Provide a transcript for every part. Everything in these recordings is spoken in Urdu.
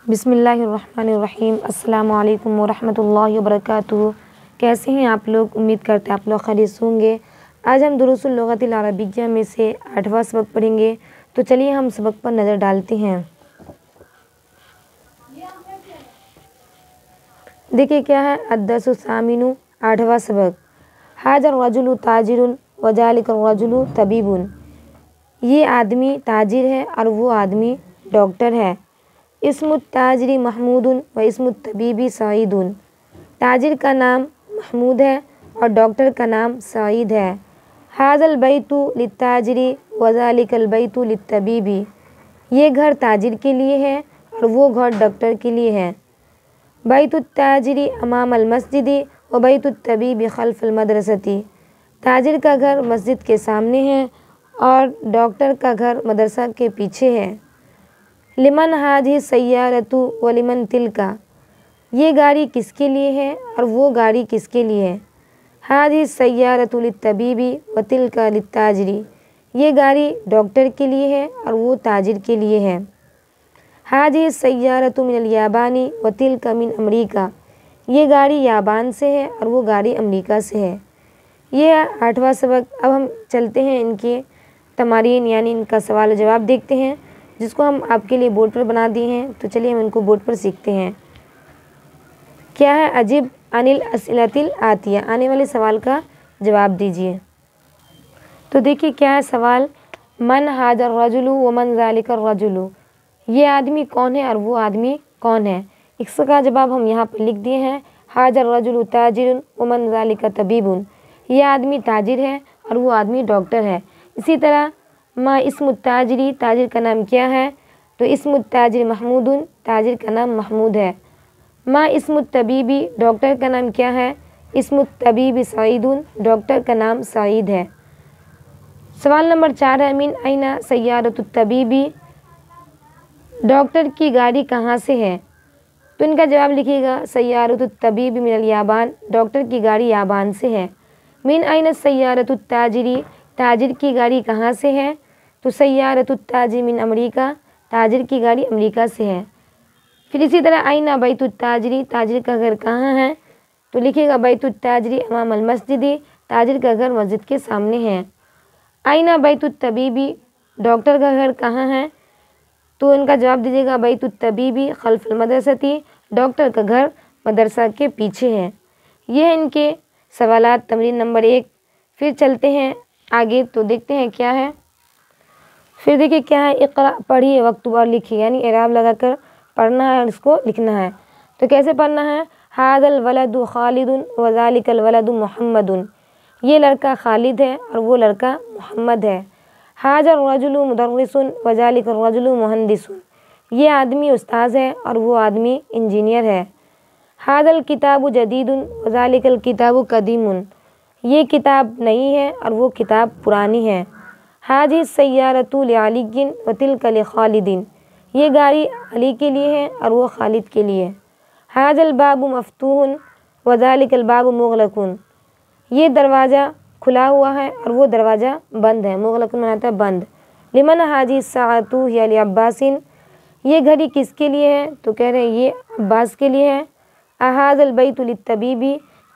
بسم اللہ الرحمن الرحیم۔ السلام علیکم ورحمۃ اللہ وبرکاتہ۔ کیسے ہیں آپ لوگ؟ امید کرتے ہیں آپ لوگ خیریت سے ہوں گے۔ آج ہم دروس اللغۃ العربیہ میں سے 8واں سبق پڑھیں گے، تو چلیے ہم سبق پر نظر ڈالتے ہیں۔ دیکھیے کیا ہے، الدرس الثامن، 8واں سبق۔ ھذا الرجل تاجر وذلک الرجل طبیب۔ یہ آدمی تاجر ہے اور وہ آدمی ڈاکٹر ہے۔ اسم التاجر محمود و اسم الطبیب سعید۔ تاجر کا نام محمود ہے اور ڈاکٹر کا نام سعید ہے۔ ھذا البیت للتاجر وذلک البیت للطبیب۔ یہ گھر تاجر کے لیے ہے اور وہ گھر ڈاکٹر کے لیے ہے۔ بیت التاجر امام المسجد و بیت الطبیب خلف المدرسۃ۔ تاجر کا گھر مسجد کے سامنے ہے اور ڈاکٹر کا گھر مدرسہ کے پیچھے ہے۔ لمن ھذہ السیارۃ ولمن تلک۔ یہ گاڑی کس کے لیے ہے اور وہ گاڑی کس کے لیے ہے۔ ھذہ السیارۃ للطبیب وتلک للتاجر۔ یہ گاڑی ڈاکٹر کے لیے ہے اور وہ تاجر کے لیے ہے۔ ھذہ السیارۃ من الیابان وتلک من امریکہ۔ یہ گاڑی یابان سے ہے اور وہ گاڑی امریکہ سے ہے۔ یہ ہے 8واں سبق۔ اب ہم چلتے ہیں ان کے تمارین یعنی ان کا سوال و جواب دیکھتے ہیں، جس کو ہم آپ کے لیے بورڈ پر بنا دیے ہیں، تو چلیے ہم ان کو بورڈ پر سیکھتے ہیں۔ کیا ہے، اجب عن الاسئلۃ الآتیہ، آنے والے سوال کا جواب دیجیے۔ تو دیکھیے کیا ہے سوال، من ھذا الرجل ومن ذلک الرجل۔ یہ آدمی کون ہے اور وہ آدمی کون ہے۔ اس کا جواب ہم یہاں پر لکھ دیے ہیں، ھذا الرجل تاجر ومن ذلک طبیب۔ یہ آدمی تاجر ہے اور وہ آدمی ڈاکٹر ہے۔ اسی طرح ما اسم التاجری، تاجر کا نام کیا ہے، تو اسم التاجر محمود، تاجر کا نام محمود ہے۔ ما اسم الطبیبی، ڈاکٹر کا نام کیا ہے، اسم الطبیب سعید، ڈاکٹر کا نام سعید ہے۔ سوال نمبر 4 ہے، من این سیارۃ الطبیبی، ڈاکٹر کی گاڑی کہاں سے ہے، تو ان کا جواب لکھیے گا، سیارۃ الطبیب من الیابان، ڈاکٹر کی گاڑی یابان سے ہے۔ من این سیارۃ التاجری، تاجر کی گاڑی کہاں سے ہے، تو سیارۃ التاجر من امریکہ، تاجر کی گاڑی امریکہ سے ہے۔ پھر اسی طرح این بیت التاجری، تاجر کا گھر کہاں ہے، تو لکھیے گا بیت التاجری امام المسجد، تاجر کا گھر مسجد کے سامنے ہے۔ این بیت الطبیبی، ڈاکٹر کا گھر کہاں ہے، تو ان کا جواب دیجیے گا بیت الطبیبی خلف المدرسۃ، ڈاکٹر کا گھر مدرسہ کے پیچھے ہے۔ یہ ہیں ان کے سوالات، تمرین نمبر 1۔ پھر چلتے ہیں آگے تو دیکھتے ہیں کیا ہے۔ پھر دیکھیے کیا ہے، اقرأ، پڑھیے، وقتب اور لکھیے، یعنی اعراب لگا کر پڑھنا ہے اور اس کو لکھنا ہے۔ تو کیسے پڑھنا ہے، ھذا الولد خالد وذلک الولد محمد۔ یہ لڑکا خالد ہے اور وہ لڑکا محمد ہے۔ ھذا الرجل مدرس وذلک الرجل مہندس۔ یہ آدمی استاذ ہے اور وہ آدمی انجینئر ہے۔ ھذا الکتاب جدید وذلک الکتاب قدیم۔ یہ کتاب نئی ہے اور وہ کتاب پرانی ہے۔ ھذہ السیارۃ لعلی وتلک لخالد۔ یہ گاڑی علی کے لیے ہے اور وہ خالد کے لیے ہے۔ ھذا الباب مفتوح وذلک الباب مغلق۔ یہ دروازہ کھلا ہوا ہے اور وہ دروازہ بند ہے، مغلق معنی ہے بند۔ لمن ھذہ الساعۃ ہی لعباس۔ یہ گھڑی کس کے لیے ہے، تو کہہ رہے ہیں یہ عباس کے لیے ہے۔ اھذا البیت للطبیب،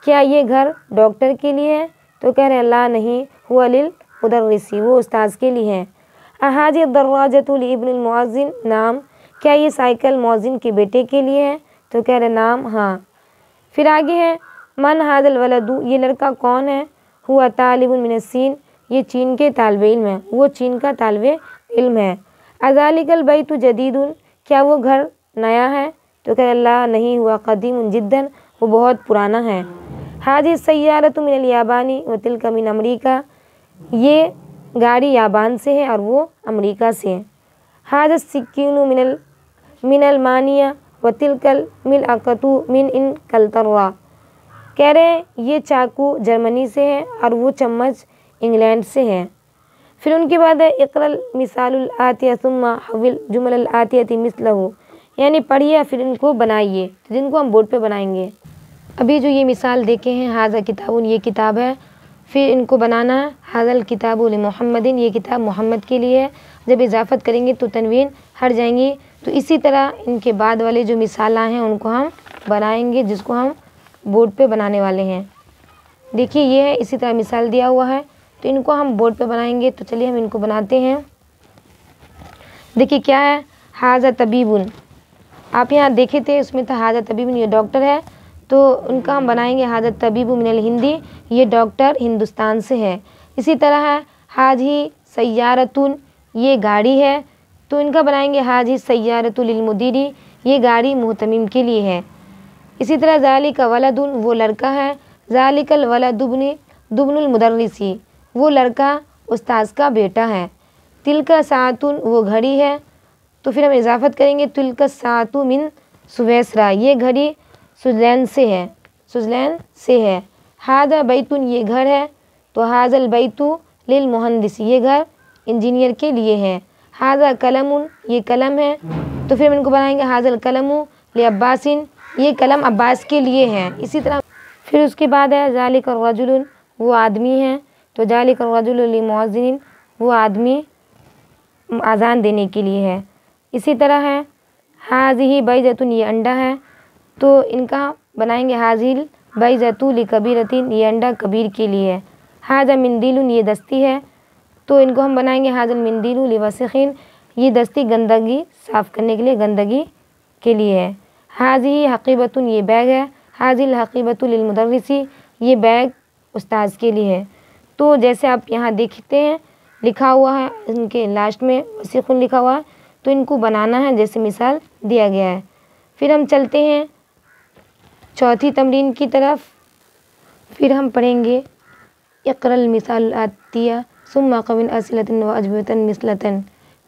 کیا یہ گھر ڈاکٹر کے لیے ہے، تو کہہ رہے ہیں لا نہیں، ہوا للمدرس، وہ استاذ کے لیے ہے۔ اھذہ الدراجۃ لابن المؤذن، نعم، کیا یہ سائیکل مؤذن کے بیٹے کے لیے ہے، تو کہہ رہے نعم، ہاں۔ پھر آگے ہے، من ھذا الولد، یہ لڑکا کون ہے، ہوا طالب من الصین، یہ چین کے طالب علم ہے، وہ چین کا طالب علم ہے۔ اذالک البیت جدید، کیا وہ گھر نیا ہے، تو کہہ رہے لا نہیں، ہوا قدیم جدا، وہ بہت پرانا ہے۔ ھذہ السیارۃ من الیابان وتلک من امریکہ، یہ گاڑی یابان سے ہے اور وہ امریکہ سے ہے۔ ھذا السکین من المانیہ وتلک الملعقۃ من انگلترا، کہہ رہے ہیں یہ چاقو جرمنی سے ہے اور وہ چمچ انگلینڈ سے ہے۔ پھر ان کے بعد ہے، اقرأ المثال الآتیہ ثم حول جمل الآتیہ مثلہ، یعنی پڑھیے پھر ان کو بنائیے، جن کو ہم بورڈ پہ بنائیں گے۔ ابھی جو یہ مثال دیکھے ہیں، ھذا کتاب، یہ کتاب ہے، پھر ان کو بنانا ہے، ھذا الکتاب لمحمد، یہ کتاب محمد کے لیے ہے۔ جب اضافت کریں گے تو تنوین ہٹ جائیں گی، تو اسی طرح ان کے بعد والے جو مثالیں ہیں ان کو ہم بنائیں گے، جس کو ہم بورڈ پہ بنانے والے ہیں۔ دیکھیے یہ ہے، اسی طرح مثال دیا ہوا ہے، تو ان کو ہم بورڈ پہ بنائیں گے۔ تو چلیے ہم ان کو بناتے ہیں۔ دیکھیے کیا ہے، ھذا طبیب، آپ یہاں دیکھے تھے اس میں تھا ھذا طبیب، یہ ڈاکٹر ہے، تو ان کا ہم بنائیں گے ھذا طبیب من الہندی، یہ ڈاکٹر ہندوستان سے ہے۔ اسی طرح ہے ھذہ سیارۃ، یہ گاڑی ہے، تو ان کا بنائیں گے ھذہ سیارۃ للمدیر، یہ گاڑی محتمم کے لیے ہے۔ اسی طرح ذالک ولد، وہ لڑکا ہے، ذالک الولد ابن المدرس، وہ لڑکا استاذ کا بیٹا ہے۔ تلک ساعۃ، وہ گھڑی ہے، تو پھر ہم اضافت کریں گے تلک الساعۃ من سویسرا، یہ گھڑی سوئٹزرلینڈ سے ہے، سوئٹزرلینڈ سے ہے۔ ھذا بیت، یہ گھر ہے، تو ھذا البیت للمہندس، یہ گھر انجینئر کے لیے ہے۔ ھذا قلم، یہ قلم ہے، تو پھر ہم ان کو بنائیں گے ھذا القلم لعباس، یہ قلم عباس کے لیے ہے۔ اسی طرح پھر اس کے بعد ہے ذالک الرجل، وہ آدمی ہے، تو ذالک الرجل لمؤذن، وہ آدمی اذان دینے کے لیے ہے۔ اسی طرح ہے ھذہ بیضۃ، یہ انڈا ہے، تو ان کا بنائیں گے ھذہ البیضۃ لکبیرۃ، یہ انڈا کبیر کے لیے ہے۔ ھذا مندیل، یہ دستی ہے، تو ان کو ہم بنائیں گے ھذا المندیل لوسخ، یہ دستی گندگی صاف کرنے کے لیے، گندگی کے لیے ہے۔ ھذہ حقیبۃ، یہ بیگ ہے، ھذہ الحقیبۃ للمدرس، یہ بیگ استاذ کے لیے ہے۔ تو جیسے آپ یہاں دیکھتے ہیں لکھا ہوا ہے، ان کے لاسٹ میں وسیخ لکھا ہوا ہے، تو ان کو بنانا ہے جیسے مثال دیا گیا ہے۔ پھر ہم چلتے ہیں چوتھی تمرین کی طرف۔ پھر ہم پڑھیں گے اقرأ المثال الآتیہ ثم قبل اسئلۃ واجوبۃ مثلۃ،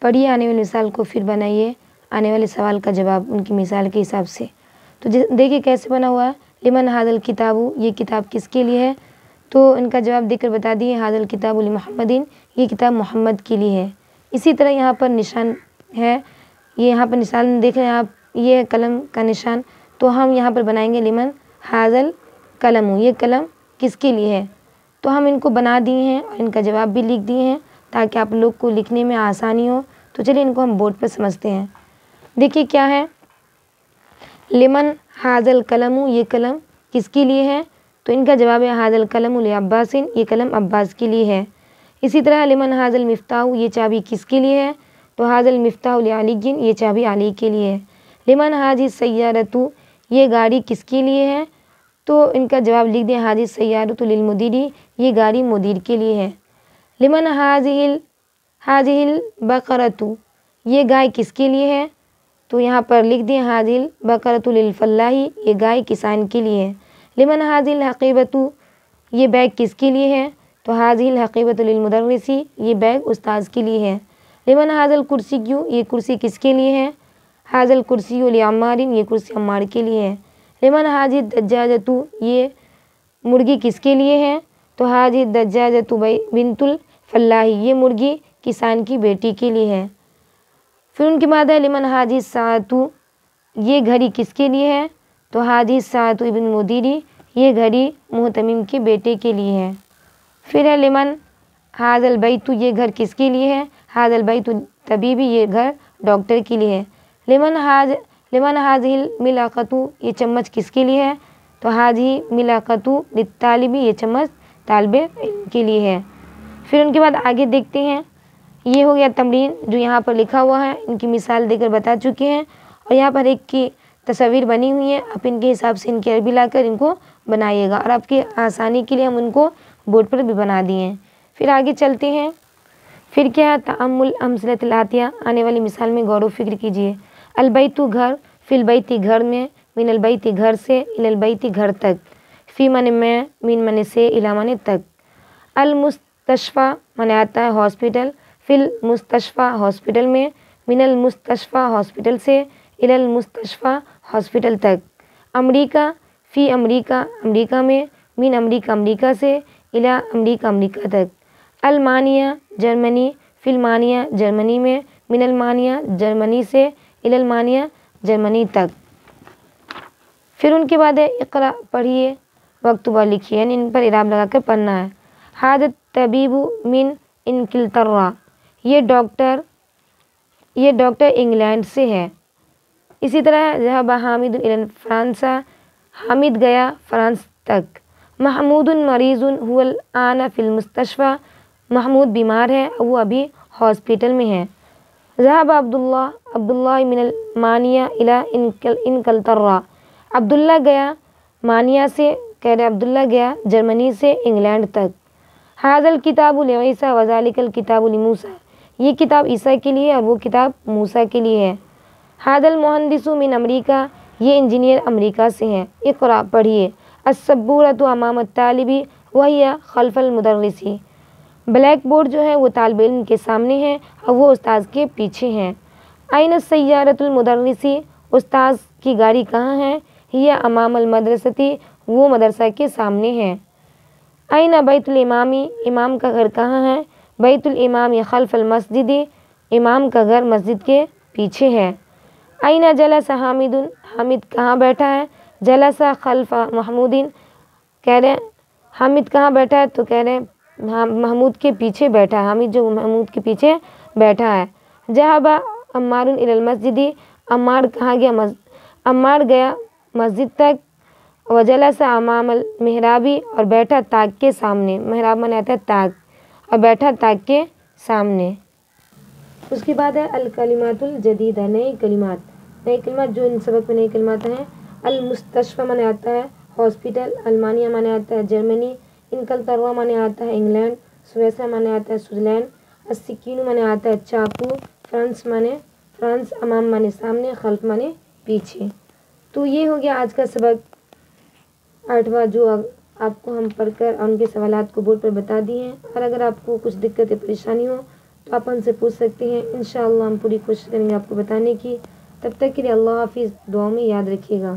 پڑھیے آنے والی مثال کو، پھر بنائیے آنے والے سوال کا جواب ان کی مثال کے حساب سے۔ تو دیکھیے کیسے بنا ہوا ہے، لمن ھذا الکتاب، یہ کتاب کس کے لیے ہے، تو ان کا جواب دے کر بتا دیے ھذا الکتاب لمحمد، یہ کتاب محمد کے لیے ہے۔ اسی طرح یہاں پر نشان ہے، یہ یہاں پر نشان دیکھ رہے ہیں آپ، یہ ہے قلم کا نشان، تو ہم یہاں پر بنائیں گے لمن ھذا القلم، یہ قلم کس کے لیے ہے، تو ہم ان کو بنا دیے ہیں اور ان کا جواب بھی لکھ دیے ہیں تاکہ آپ لوگ کو لکھنے میں آسانی ہو۔ تو چلیے ان کو ہم بورڈ پر سمجھتے ہیں۔ دیکھیے کیا ہے، لمن ھذا القلم، یہ قلم کس کے لیے ہے، تو ان کا جواب ہے ھذا القلم لعباس، یہ قلم عباس کے لیے ہے۔ اسی طرح لمن ھذا المفتاح، یہ چابی کس کے لیے ہے، تو ھذا المفتاح لعلی، یہ چابی علی کے لیے ہے۔ لمن ھذہ السیارۃ، یہ گاڑی کس کے لیے ہے، تو ان کا جواب لکھ دیں ھذہ السیارۃ للمدیر، یہ گاڑی مدیر کے لیے ہے۔ لمن ھذہ البقرۃ، یہ گائے کس کے لیے ہے، تو یہاں پر لکھ دیں ھذہ البقرۃ للفلاح، یہ گائے کسان کے لیے ہے۔ لمن ھذہ الحقیبۃ، یہ بیگ کس کے لیے ہے، تو ھذہ الحقیبۃ للمدرس، یہ بیگ استاذ کے لیے ہے۔ لمن ھذا الکرسی، یہ کرسی کس کے لیے ہے، ھذا الکرسی لعمار، یہ کرسی عمار کے لیے ہے۔ لمن ھذہ الدجاجۃ، یہ مرغی کس کے لیے ہے، تو ھذہ الدجاجۃ بنت الفلاح، یہ مرغی کسان کی بیٹی کے لیے ہے۔ پھر ان کے بعد ہے لمن ھذہ الساعۃ، یہ گھڑی کس کے لیے ہے، تو ھذہ الساعۃ ابن المدیر، یہ گھڑی محتمم کے بیٹے کے لیے ہے۔ پھر ہے لمن ھذا البیت، یہ گھر کس کے لیے ہے، ھذا البیت طبیب، یہ گھر ڈاکٹر کے لیے ہے۔ لمن ھذہ الملعقۃ، یہ چمچ کس کے لیے ہے، تو ھذہ ملعقۃ للطالب، یہ چمچ طالب علم کے لیے ہے۔ پھر ان کے بعد آگے دیکھتے ہیں، یہ ہو گیا تمرین جو یہاں پر لکھا ہوا ہے، ان کی مثال دے کر بتا چکے ہیں، اور یہاں پر ایک کی تصاویر بنی ہوئی ہیں، آپ ان کے حساب سے ان کی عربی لا کر ان کو بنائیے گا، اور آپ کی آسانی کے لیے ہم ان کو بورڈ پر بھی بنا دیے ہیں۔ پھر آگے چلتے ہیں، پھر کیا ہے تأمل الامثلۃ الآتیہ، آنے والی مثال میں غور و فکر کیجیے۔ البیت، گھر، فی البیت، گھر میں، من البیت، گھر سے، الی البیت، گھر تک، فی من میں، من من سے، الی من تک۔ المستشفیٰ، من آتا ہے ہاسپٹل، فی المستشفیٰ، ہاسپٹل میں، من المستشفیٰ، ہاسپٹل سے، الی المستشفیٰ، ہاسپٹل تک۔ امریکہ، فی امریکہ، امریکہ میں، من امریکہ، امریکہ سے، الی امریکہ، امریکہ تک۔ المانیہ، جرمنی، فی المانیہ، جرمنی میں، من المانیہ، جرمنی سے، الی المانیہ، جرمنی تک۔ پھر ان کے بعد ہے اقرأ، پڑھیے، وکتبہ، لکھیے، یعنی ان پر اعراب لگا کر پڑھنا ہے۔ ھذا الطبیب من انگلترا، یہ ڈاکٹر انگلینڈ سے ہے۔ اسی طرح ذهب حامد إلى فرانس، حامد گیا فرانس تک۔ محمود مریض هو الآن في المستشفى، محمود بیمار ہے، وہ ابھی ہاسپٹل میں ہے۔ ذهب عبداللہ من المانیہ إلى انگلترا، عبداللہ گیا مانیہ سے، کہہ رہے عبداللہ گیا جرمنی سے انگلینڈ تک۔ هذا الكتاب لعیسیٰ وذلك الكتاب لموسیٰ، یہ کتاب عیسیٰ کے لیے اور وہ کتاب موسیٰ کے لیے ہے۔ هذا المہندس من امریکہ، یہ انجینئر امریکہ سے ہیں۔ اقرأ پڑھیے۔ السبورة امام الطالب وهي خلف المدرس، بلیک بورڈ جو ہے وہ طالب علم کے سامنے ہے اور وہ استاذ کے پیچھے ہیں۔ أين السيارة المدرس، استاذ کی گاڑی کہاں ہے؟ هي امام المدرسة، وہ مدرسہ کے سامنے ہے۔ أين بیت الامام، امام کا گھر کہاں ہے؟ بیت الامام خلف المسجد، امام کا گھر مسجد کے پیچھے ہے۔ أين جلس حامد، حامد کہاں بیٹھا ہے؟ جلس خلف محمود، کہہ رہے حامد کہاں بیٹھا ہے؟ تو کہہ رہے محمود کے پیچھے بیٹھا ہے، حامد جو محمود کے پیچھے بیٹھا ہے۔ ذهب عمار إلى المسجد، عمار کہاں گیا؟ عمار گیا مسجد تک۔ وجلس امام المحراب، اور بیٹھا طاق کے سامنے، محراب مانے آتا ہے طاق، اور بیٹھا طاق کے سامنے۔ اس کے بعد ہے الکلمات الجدیدہ، نئے کلمات، نئے کلمات جو ان سبق میں نئے کلمات ہیں۔ المستشفى مانے آتا ہے ہاسپٹل، المانیہ مانے آتا ہے جرمنی، انگلترا مانے آتا ہے انگلینڈ، سویسرا مانے آتا ہے سوئٹزرلینڈ، السکین مانے آتا ہے چاقو، فرانس مانے فرانس، امام مانے سامنے، خلف مانے پیچھے۔ تو یہ ہو گیا آج کا سبق 8واں، جو آپ کو ہم پڑھ کر اور ان کے سوالات کو بورڈ پر بتا دیے ہیں۔ اور اگر آپ کو کچھ دقت پریشانی ہو تو آپ ہم سے پوچھ سکتے ہیں، انشاءاللہ ہم پوری کوشش کریں گے آپ کو بتانے کی۔ تب تک کے لیے اللہ حافظ، دعاؤں میں یاد رکھیے گا۔